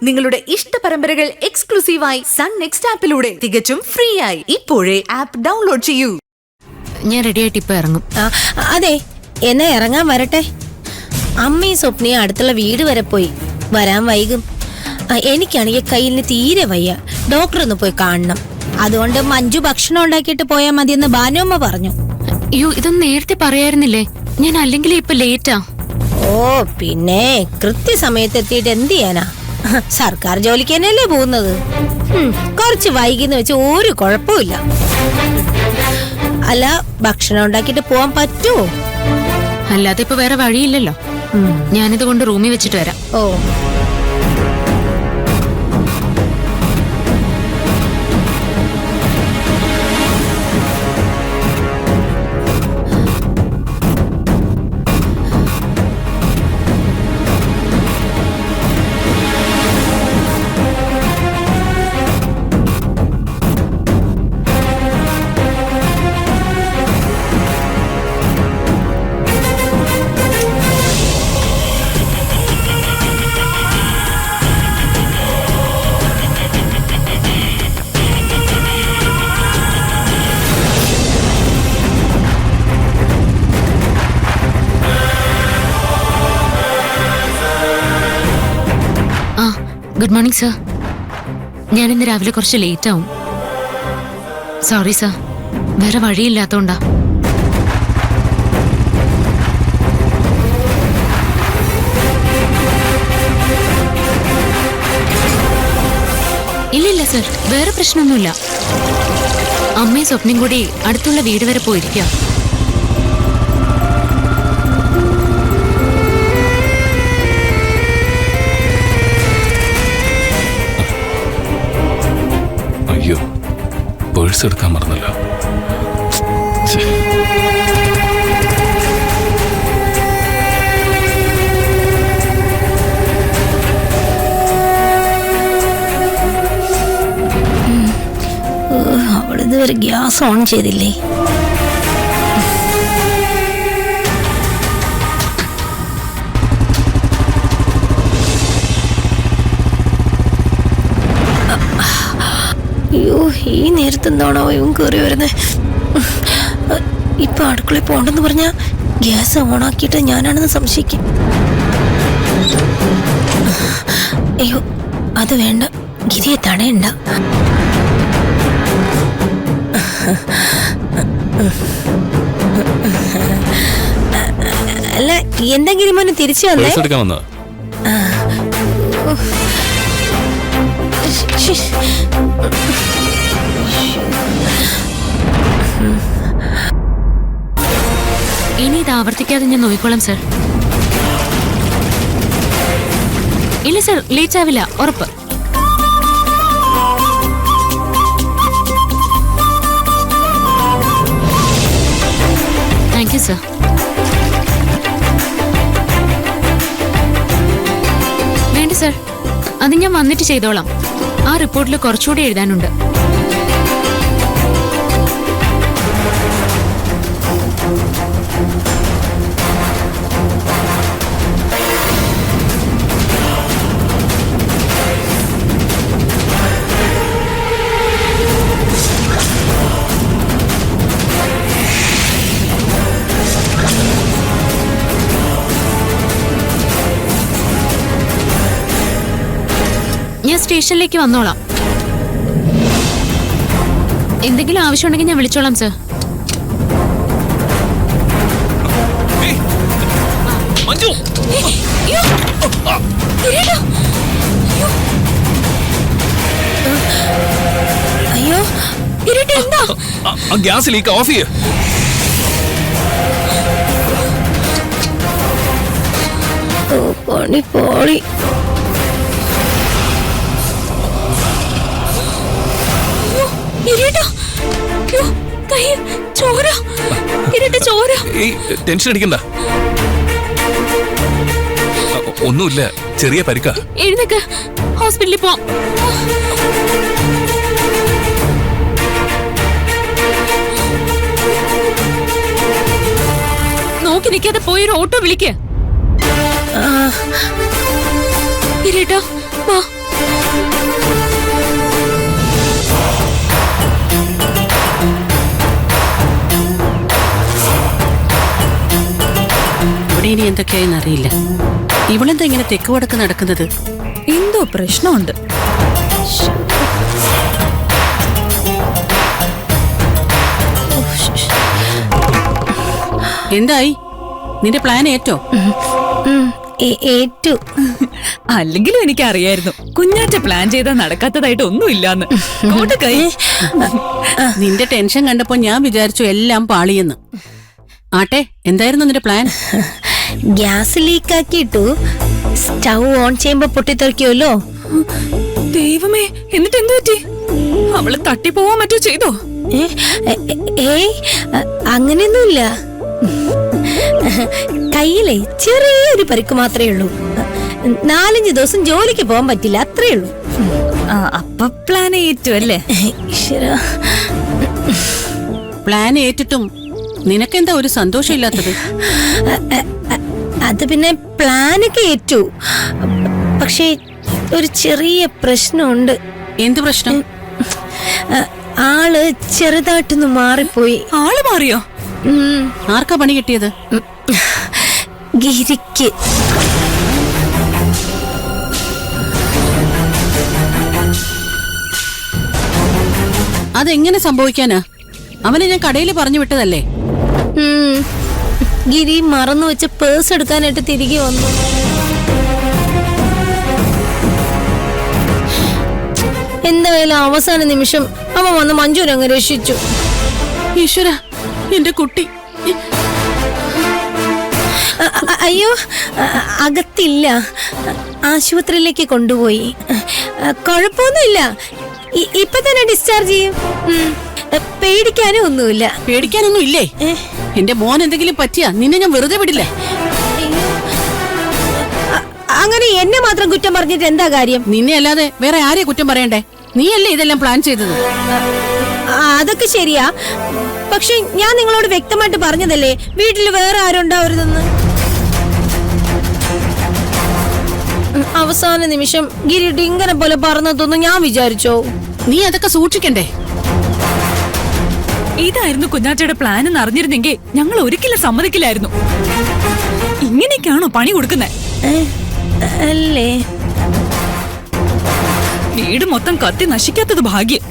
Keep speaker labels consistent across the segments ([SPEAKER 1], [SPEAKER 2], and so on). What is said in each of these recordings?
[SPEAKER 1] നിങ്ങളുടെ ഇഷ്ട പരമ്പരകൾ എക്സ്ക്ലൂസീവായി സൺ നെക്സ്റ്റ് ആപ്പിലൂടെ തികച്ചും ഫ്രീ ആയി. ഇപ്പോഴേ ആപ്പ് ഡൗൺലോഡ് ചെയ്യൂ.
[SPEAKER 2] ഞാൻ റെഡി ആയിട്ട് ഇപ്പൊ ഇറങ്ങും.
[SPEAKER 3] അതെ, എന്നെ ഇറങ്ങാൻ വരട്ടെ. അമ്മയും സ്വപ്നയും അടുത്തുള്ള വീട് വരെ പോയി. വരാൻ വൈകും. എനിക്കാണെങ്കിൽ കയ്യിന് തീരെ വയ്യ. ഡോക്ടർ ഒന്ന് പോയി കാണണം. അതുകൊണ്ട് മഞ്ജു ഭക്ഷണം ഉണ്ടാക്കിയിട്ട് പോയാൽ മതിയെന്ന് ഭാനുമ്മ പറഞ്ഞു.
[SPEAKER 2] അയ്യോ, ഇതൊന്നും നേരത്തെ പറയായിരുന്നില്ലേ? ഞാൻ അല്ലെങ്കിൽ ഇപ്പൊ ലേറ്റാ.
[SPEAKER 3] ഓ പിന്നെ കൃത്യസമയത്ത് എത്തിയിട്ട് എന്ത് ചെയ്യാനാ? സർക്കാർ ജോലിക്ക് തന്നെയല്ലേ പോകുന്നത്. കുറച്ച് വൈകിന്ന് വെച്ച് ഒരു കുഴപ്പമില്ല. അല്ല, ഭക്ഷണം ഉണ്ടാക്കിയിട്ട് പോവാൻ പറ്റുമോ?
[SPEAKER 2] അല്ലാതെ ഇപ്പൊ വേറെ വഴിയില്ലല്ലോ. ഞാനിത് കൊണ്ട് റൂമിൽ വെച്ചിട്ട് വരാം.
[SPEAKER 3] ഓ
[SPEAKER 2] ഗുഡ് മോർണിംഗ് സർ. ഞാൻ ഇന്ന് രാവിലെ കുറച്ച് ലേറ്റ് ആവും. സോറി സർ, വേറെ വഴിയില്ലാത്തോണ്ടാ. ഇല്ലില്ല സർ, വേറെ പ്രശ്നമൊന്നുമില്ല. അമ്മയും സ്വപ്നയും കൂടി അടുത്തുള്ള വീട് വരെ പോയിരിക്കാം.
[SPEAKER 4] പേഴ്സ് എടുക്കാൻ മറന്നല്ലോ.
[SPEAKER 3] അവളിതുവരെ ഗ്യാസ് ഓൺ ചെയ്തില്ലേ? അയ്യോ, ഈ നേരത്തെ എന്താണോ ഇവൻ കയറി വരുന്നത്? ഇപ്പൊ അടുക്കളയിൽ പോണ്ടെന്ന് പറഞ്ഞാ ഗ്യാസ് ഓണാക്കിയിട്ട് ഞാനാണെന്ന് സംശയിക്കും. അയ്യോ, അത് വേണ്ട, ഗിരിയെ തടയണ്ട. അല്ല, എന്തെങ്കിലും മോനെ തിരിച്ചു വന്നേ?
[SPEAKER 2] ഇനി ഇത് ആവർത്തിക്കാതെ ഞാൻ നോക്കിക്കോളാം സർ. ഇല്ല സർ, ലേറ്റ് ആവില്ല, ഉറപ്പ്. Thank you sir. വേണ്ട സർ, അത് ഞാൻ വന്നിട്ട് ചെയ്തോളാം. ആ റിപ്പോർട്ടിൽ കുറച്ചുകൂടി എഴുതാനുണ്ട്. ഞാൻ സ്റ്റേഷനിലേക്ക് വന്നോളാം. എന്തെങ്കിലും ആവശ്യമുണ്ടെങ്കിൽ ഞാൻ വിളിച്ചോളാം സർ.
[SPEAKER 3] അയ്യോ,
[SPEAKER 4] ഗ്യാസ് ലീക്ക് ഓഫ് ചെയ്യ.
[SPEAKER 3] പണി പോളി.
[SPEAKER 4] ടെൻഷൻ അടിക്കണ്ട, ഒന്നുമില്ല, ചെറിയ പരിക്കാ.
[SPEAKER 2] എഴുന്നേക്ക്, ഹോസ്പിറ്റലിൽ പോവാം. നോക്കി നിൽക്കാതെ പോയൊരു ഓട്ടോ വിളിക്ക്. വാ.
[SPEAKER 5] ഇവിടെ ഇനി എന്തൊക്കെയായെന്ന് അറിയില്ല. ഇവളെന്താ ഇങ്ങനെ തെക്ക് വടക്ക് നടക്കുന്നത്?
[SPEAKER 1] എന്തോ പ്രശ്നമുണ്ട്.
[SPEAKER 5] എന്തായി? നിന്റെ പ്ലാൻ ഏറ്റോ?
[SPEAKER 3] ഏറ്റു.
[SPEAKER 1] അല്ലെങ്കിലും എനിക്ക് അറിയായിരുന്നു കുഞ്ഞാറ്റ പ്ലാൻ ചെയ്താൽ നടക്കാത്തതായിട്ട് ഒന്നുമില്ലാന്ന്. കൈ
[SPEAKER 5] നിന്റെ ടെൻഷൻ കണ്ടപ്പോ ഞാൻ വിചാരിച്ചു എല്ലാം പാളിയെന്ന്. ആട്ടെ, എന്തായിരുന്നു നിന്റെ പ്ലാൻ?
[SPEAKER 3] ഗ്യാസ് ലീക്കാക്കിയിട്ടു സ്റ്റൗ ഓൺ ചെയ്യുമ്പോ പൊട്ടിത്തെറിക്കുമല്ലോ.
[SPEAKER 1] ദൈവമേ, എന്നിട്ട് എന്തു പറ്റി? അവള് തട്ടിപ്പോവാൻ മറ്റോ ചെയ്തോ?
[SPEAKER 3] ഏയ് അങ്ങനെയൊന്നുമില്ല. കയ്യിലെ ചെറിയൊരു പരിക്ക് മാത്രമേ ഉള്ളൂ. 4-5 ദിവസം ജോലിക്ക് പോകാൻ പറ്റില്ല, അത്രേ ഉള്ളൂ.
[SPEAKER 1] അപ്പൊ പ്ലാൻ ഏറ്റു അല്ലേ?
[SPEAKER 5] പ്ലാൻ ഏറ്റിട്ടും നിനക്കെന്താ ഒരു സന്തോഷമില്ലാത്തത്?
[SPEAKER 3] അത് പിന്നെ പ്ലാനൊക്കെ ഏറ്റു, പക്ഷേ ഒരു ചെറിയ പ്രശ്നമുണ്ട്.
[SPEAKER 5] എന്ത് പ്രശ്നം?
[SPEAKER 3] ആള് ചെറുതായിട്ടൊന്ന് മാറിപ്പോയി.
[SPEAKER 1] ആള് മാറിയോ?
[SPEAKER 5] ആർക്കാ പണി കിട്ടിയത്?
[SPEAKER 3] ഗിരിക്ക്.
[SPEAKER 5] അതെങ്ങനെ സംഭവിക്കാനാ? അവനെ ഞാൻ കടയിൽ പറഞ്ഞു വിട്ടതല്ലേ?
[SPEAKER 3] ഗിരി മറന്നു വെച്ച പേഴ്സ് എടുക്കാനായിട്ട് തിരികെ വന്നു. എന്തായാലും അവസാന നിമിഷം അവൻ വന്ന് മഞ്ജുവിനെ അങ്ങ് രക്ഷിച്ചു.
[SPEAKER 5] ഈശ്വര, എന്റെ കുട്ടി.
[SPEAKER 3] അയ്യോ, അകത്തില്ല, ആശുപത്രിയിലേക്ക് കൊണ്ടുപോയി. കുഴപ്പമൊന്നുമില്ല, ഇപ്പൊ തന്നെ ഡിസ്ചാർജ് ചെയ്യും. പേടിക്കാനും ഒന്നുമില്ല.
[SPEAKER 5] പേടിക്കാനൊന്നും ഇല്ലേ? എന്റെ മോൻ എന്തെങ്കിലും പറ്റിയാ നിന്നെ ഞാൻ വെറുതെ വിടില്ലേ?
[SPEAKER 3] അങ്ങനെ എന്നെ മാത്രം കുറ്റം പറഞ്ഞിട്ട് എന്താ കാര്യം?
[SPEAKER 5] നിന്നെ അല്ലാതെ വേറെ ആരെയാ കുറ്റം പറയണ്ടേ? നീയല്ലേ ഇതെല്ലാം പ്ലാൻ ചെയ്തത്?
[SPEAKER 3] അതൊക്കെ ശരിയാ, പക്ഷെ ഞാൻ നിങ്ങളോട് വ്യക്തമായിട്ട് പറഞ്ഞതല്ലേ വീട്ടിൽ വേറെ ആരും ഉണ്ടാവരുതെന്ന്. അവസാന നിമിഷം ഗിരി ഡിങ്കനെ പോലെ പറഞ്ഞതൊന്നും ഞാൻ വിചാരിച്ചോ?
[SPEAKER 5] നീ അതൊക്കെ സൂക്ഷിക്കണ്ടേ?
[SPEAKER 1] ഇതായിരുന്നു കുഞ്ഞാറ്റയുടെ പ്ലാൻ എന്ന് അറിഞ്ഞിരുന്നെങ്കിൽ ഞങ്ങൾ ഒരിക്കലും സമ്മതിക്കില്ലായിരുന്നു. ഇങ്ങനെയൊക്കെയാണോ പണി കൊടുക്കുന്നേ?
[SPEAKER 3] അല്ലേ?
[SPEAKER 1] വീട് മൊത്തം കത്തി നശിക്കാത്തത് ഭാഗ്യം.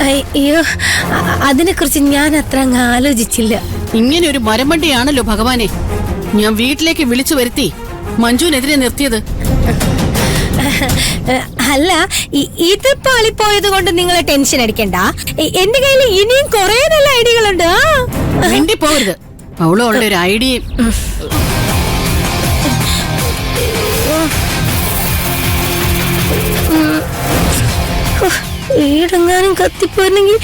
[SPEAKER 3] അയ്യോ, അതിനെ കുറിച്ച് ഞാൻ അത്ര അങ്ങ് ആലോചിച്ചില്ല.
[SPEAKER 5] ഇങ്ങനെ ഒരു മരമണ്ടിയാണല്ലോ ഭഗവാനെ ഞാൻ വീട്ടിലേക്ക് വിളിച്ചു വരുത്തി മഞ്ജുവിനെതിരെ നിർത്തിയത്.
[SPEAKER 3] അല്ല, ഇത് പാളിപ്പോയത് കൊണ്ട് നിങ്ങളെ ടെൻഷൻ അടിക്കണ്ട. എന്റെ കയ്യിൽ ഇനിയും കുറെ നല്ല ഐഡിയകളുണ്ട്.
[SPEAKER 5] വേണ്ടി പോകരുത്. അവളും അവളുടെ ഒരു ഐഡിയയും.
[SPEAKER 3] വീടെങ്ങാനും കത്തിപ്പോയിരുന്നെങ്കിൽ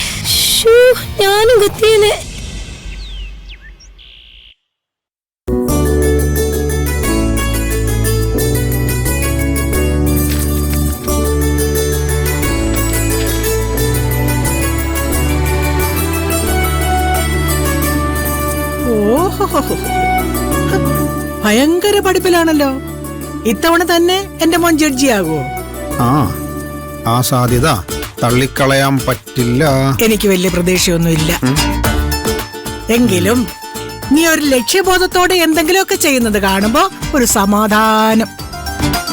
[SPEAKER 3] ഞാനും കത്തിയേനെ.
[SPEAKER 6] ഭയങ്കര പഠിപ്പിലാണല്ലോ. ഇത്തവണ തന്നെ എന്റെ മോൻ ജഡ്ജിയാകുമോ?
[SPEAKER 7] ആ സാധ്യത തള്ളിക്കളയാൻ പറ്റില്ല.
[SPEAKER 6] എനിക്ക് വലിയ പ്രതീക്ഷയൊന്നുമില്ല. എങ്കിലും നീ ഒരു ലക്ഷ്യബോധത്തോടെ എന്തെങ്കിലുമൊക്കെ ചെയ്യുന്നത് കാണുമ്പോ ഒരു സമാധാനം.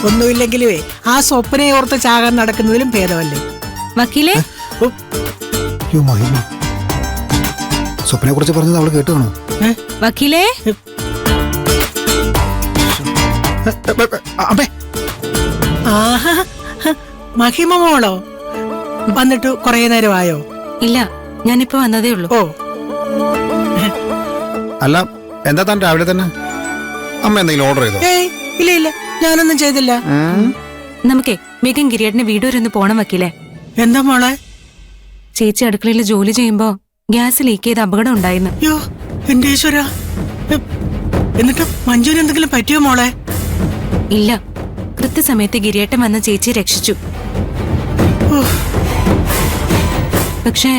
[SPEAKER 6] ഒന്നുമില്ലെങ്കിലുവേ ആ സ്വപ്നയെ ഓർത്ത് ചാകാൻ നടക്കുന്നതിലും ഭേദമല്ലേ?
[SPEAKER 1] വക്കീലേ,
[SPEAKER 7] സ്വപ്നയെ കുറിച്ച് പറഞ്ഞത് അവള് കേട്ടു കാണോ?
[SPEAKER 1] വക്കീലേ,
[SPEAKER 6] ആഹാ, മഹിമ മോളോ വന്നിട്ട് കൊറേ നേരമായോ?
[SPEAKER 1] ഇല്ല, ഞാനിപ്പോ വന്നതേ ഉള്ളൂ.
[SPEAKER 6] ഓ,
[SPEAKER 7] അല്ല, എന്താ താൻ രാവിലെ തന്നെ അമ്മ എന്തെങ്കിലും ഓർഡർ ചെയ്തോ?
[SPEAKER 6] ഏയ് ഇല്ല ഇല്ല, ഞാനൊന്നും ചെയ്തില്ല.
[SPEAKER 1] നമുക്കേ വേഗം ഗിരിയേട്ടന് വീട് വരെ ഒന്ന് പോണം വക്കീലേ.
[SPEAKER 6] എന്താ മോളെ?
[SPEAKER 1] ചേച്ചി അടുക്കളയിൽ ജോലി ചെയ്യുമ്പോ ഗ്യാസ് ലീക്ക് ചെയ്ത് അപകടം ഉണ്ടായിരുന്നു.
[SPEAKER 6] യോ എന്റെ ഈശ്വര, എന്നിട്ട് മഞ്ജുവിന് എന്തെങ്കിലും പറ്റിയോ മോളെ?
[SPEAKER 1] ഇല്ല, കൃത്യസമയത്ത് ഗിരിയേട്ടൻ വന്ന് ചേച്ചിയെ രക്ഷിച്ചു. പക്ഷേ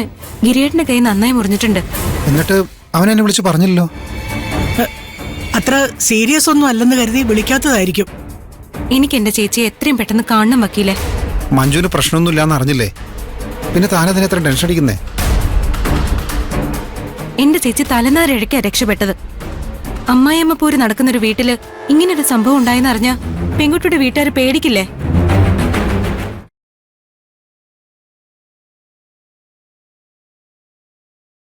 [SPEAKER 1] ഗിരിയേട്ടന്റെ കൈ നന്നായി മുറിഞ്ഞിട്ടുണ്ട്.
[SPEAKER 7] എന്നിട്ട് അവൻ എന്നെ വിളിച്ച് പറഞ്ഞില്ലല്ലോ.
[SPEAKER 6] അത്ര സീരിയസ് ഒന്നും അല്ലെന്ന് കരുതി വിളിക്കാത്തതായിരിക്കും.
[SPEAKER 8] എനിക്ക് എന്റെ ചേച്ചിയെ എത്രയും പെട്ടെന്ന് കാണണം വക്കീലെ.
[SPEAKER 7] മഞ്ജുവിന് പ്രശ്നമൊന്നുമില്ലാന്ന് അറിഞ്ഞില്ലേ? പിന്നെ താനതിനെ എത്ര ടെൻഷൻ അടിക്കുന്നേ?
[SPEAKER 8] എന്റെ ചേച്ചി തലനാരിഴയ്ക്കാ രക്ഷപ്പെട്ടത്. അമ്മായിയമ്മ പോര് നടക്കുന്നൊരു വീട്ടില് ഇങ്ങനൊരു സംഭവം ഉണ്ടായെന്ന് അറിഞ്ഞ പെൺകുട്ടിയുടെ വീട്ടുകാർ പേടിക്കില്ലേ?